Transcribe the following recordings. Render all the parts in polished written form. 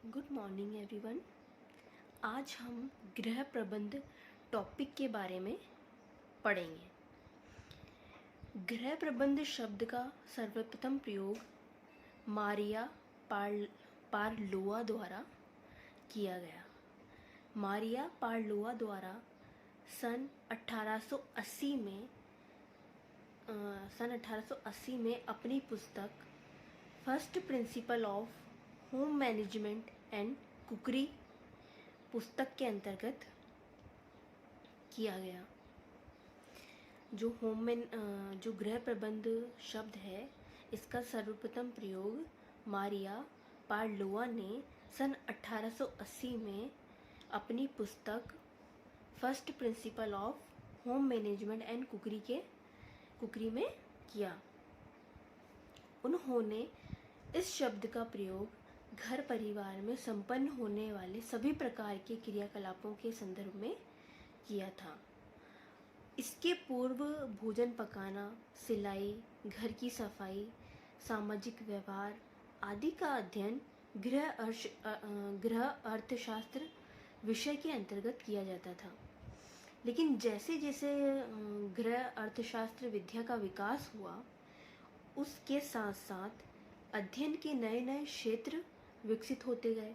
Good morning everyone. आज हम गृह प्रबंध टॉपिक के बारे में पढ़ेंगे। गृह प्रबंध शब्द का सर्वप्रथम प्रयोग मारिया पार्लोआ द्वारा किया गया। मारिया पार्लोआ द्वारा सन 1880 में अपनी पुस्तक first principle of home management and cookery पुस्तक के अंतर्गत किया गया। जो गृह प्रबंध शब्द है, इसका सर्वप्रथम प्रयोग मारिया पार्लोआ ने सन 1880 में अपनी पुस्तक first principle of home management and cookery में किया। उन्होंने इस शब्द का प्रयोग घर परिवार में संपन्न होने वाले सभी प्रकार के क्रियाकलापों के संदर्भ में किया था। इसके पूर्व भोजन पकाना, सिलाई, घर की सफाई, सामाजिक व्यवहार आदि का अध्ययन गृह अर्थशास्त्र विषय के अंतर्गत किया जाता था। लेकिन जैसे जैसे गृह अर्थशास्त्र विद्या का विकास हुआ, उसके साथ साथ अध्ययन के नए नए क्षेत्र विकसित होते गए।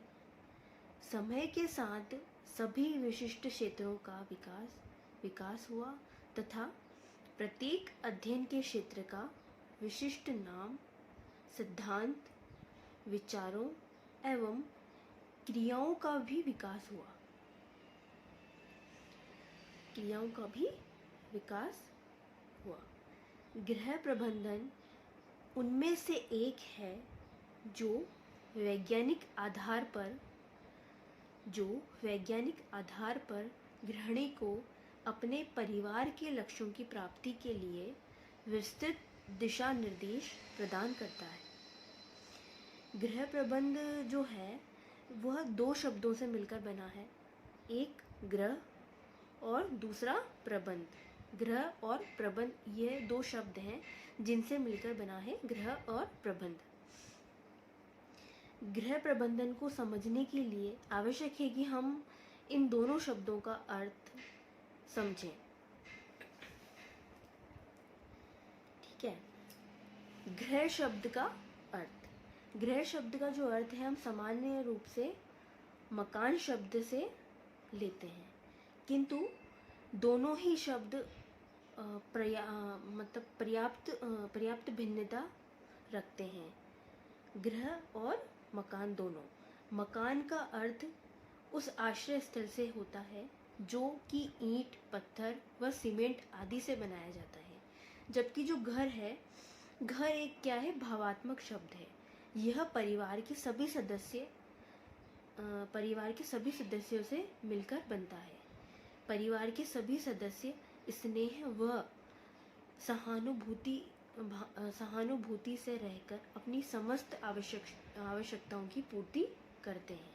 समय के साथ सभी विशिष्ट क्षेत्रों का विकास हुआ तथा प्रत्येक अध्ययन के क्षेत्र का विशिष्ट नाम, सिद्धांत, विचारों एवं क्रियाओं का भी विकास हुआ। गृह प्रबंधन उनमें से एक है जो वैज्ञानिक आधार पर गृहिणी को अपने परिवार के लक्ष्यों की प्राप्ति के लिए विस्तृत दिशा निर्देश प्रदान करता है। गृह प्रबंध जो है वह दो शब्दों से मिलकर बना है, एक गृह और दूसरा प्रबंध। गृह और प्रबंध ये दो शब्द हैं जिनसे मिलकर बना है गृह और प्रबंध। गृह प्रबंधन को समझने के लिए आवश्यक है कि हम इन दोनों शब्दों का अर्थ समझें। ठीक है। गृह शब्द का अर्थ, गृह शब्द का जो अर्थ है हम सामान्य रूप से मकान शब्द से लेते हैं, किंतु दोनों ही शब्द पर्याप्त भिन्नता रखते हैं। गृह और मकान दोनों। मकान का अर्थ उस आश्रय स्थल से होता है जो कि ईंट, पत्थर व सीमेंट आदि से बनाया जाता है, जबकि जो घर है, घर एक क्या है, भावात्मक शब्द है। यह परिवार के सभी सदस्यों से मिलकर बनता है। परिवार के सभी सदस्य स्नेह व सहानुभूति से रहकर अपनी समस्त आवश्यकताओं की पूर्ति करते हैं,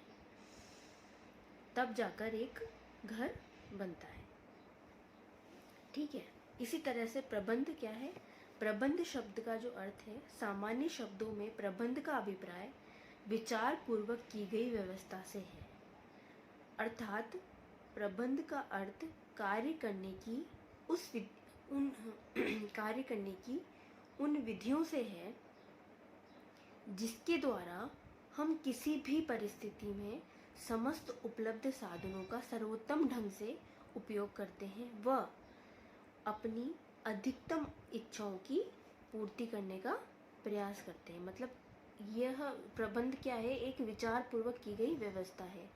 तब जाकर एक घर बनता है। ठीक है। इसी तरह से प्रबंध क्या है? प्रबंध शब्द का जो अर्थ है, सामान्य शब्दों में प्रबंध का अभिप्राय विचार पूर्वक की गई व्यवस्था से है। अर्थात प्रबंध का अर्थ कार्य करने की उन विधियों से है जिसके द्वारा हम किसी भी परिस्थिति में समस्त उपलब्ध साधनों का सर्वोत्तम ढंग से उपयोग करते हैं व अपनी अधिकतम इच्छाओं की पूर्ति करने का प्रयास करते हैं। मतलब यह प्रबंध क्या है? एक विचार पूर्वक की गई व्यवस्था है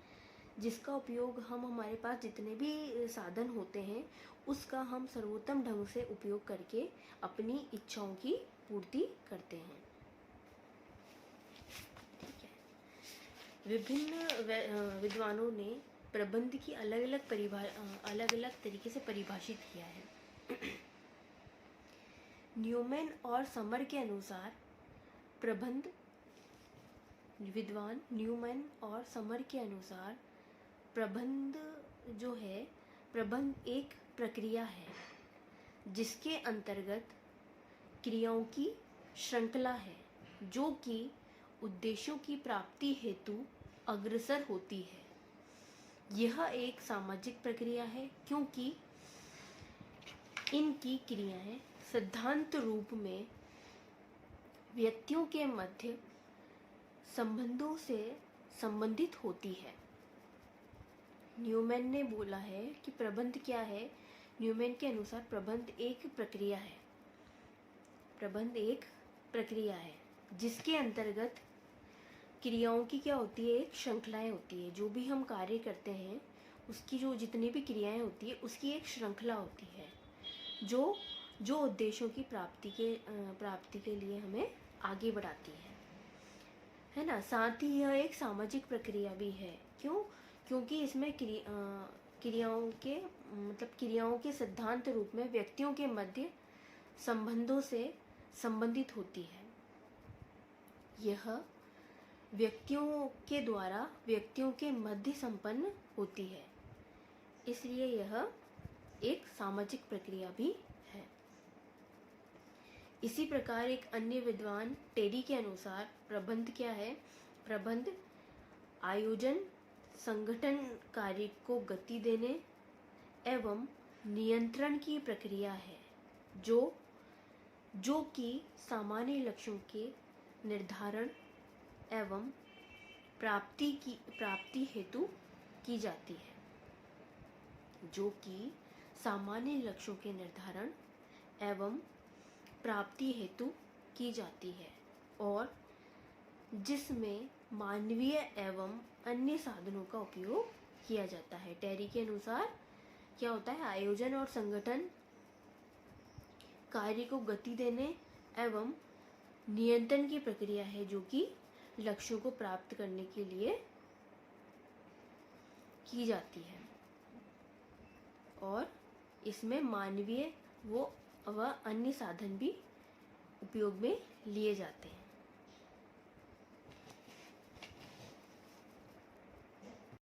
जिसका उपयोग हम, हमारे पास जितने भी साधन होते हैं उसका हम सर्वोत्तम ढंग से उपयोग करके अपनी इच्छाओं की पूर्ति करते हैं। ठीक है। विभिन्न विद्वानों ने प्रबंध की अलग अलग तरीके से परिभाषित किया है। न्यूमैन और समर के अनुसार विद्वान न्यूमैन और समर के अनुसार प्रबंध जो है, प्रबंध एक प्रक्रिया है जिसके अंतर्गत क्रियाओं की श्रृंखला है जो कि उद्देश्यों की प्राप्ति हेतु अग्रसर होती है। यह एक सामाजिक प्रक्रिया है क्योंकि इनकी क्रियाएं सिद्धांत रूप में व्यक्तियों के मध्य संबंधों से संबंधित होती है। न्यूमैन ने बोला है कि प्रबंध क्या है। न्यूमैन के अनुसार प्रबंध एक प्रक्रिया है। प्रबंध एक प्रक्रिया है जिसके अंतर्गत क्रियाओं की क्या होती है, एक श्रृंखलाएं होती है। जो भी हम कार्य करते हैं उसकी जो जितनी भी क्रियाएं होती है उसकी एक श्रृंखला होती है जो उद्देश्यों की प्राप्ति के लिए हमें आगे बढ़ाती है ना। साथ ही यह एक सामाजिक प्रक्रिया भी है। क्यों? क्योंकि इसमें क्रियाओं के सिद्धांत रूप में व्यक्तियों के मध्य संबंधों से संबंधित होती है। यह व्यक्तियों के द्वारा व्यक्तियों के मध्य संपन्न होती है, इसलिए यह एक सामाजिक प्रक्रिया भी है। इसी प्रकार एक अन्य विद्वान टेरी के अनुसार प्रबंध क्या है? प्रबंध आयोजन, संगठन कार्य को गति देने एवं नियंत्रण की प्रक्रिया है जो कि सामान्य लक्ष्यों के निर्धारण एवं प्राप्ति हेतु की जाती है। जो कि सामान्य लक्ष्यों के निर्धारण एवं प्राप्ति हेतु की जाती है और जिसमें मानवीय एवं अन्य साधनों का उपयोग किया जाता है। टेरी के अनुसार क्या होता है? आयोजन और संगठन कार्य को गति देने एवं नियंत्रण की प्रक्रिया है जो कि लक्ष्यों को प्राप्त करने के लिए की जाती है और इसमें मानवीय व अन्य साधन भी उपयोग में लिए जाते हैं।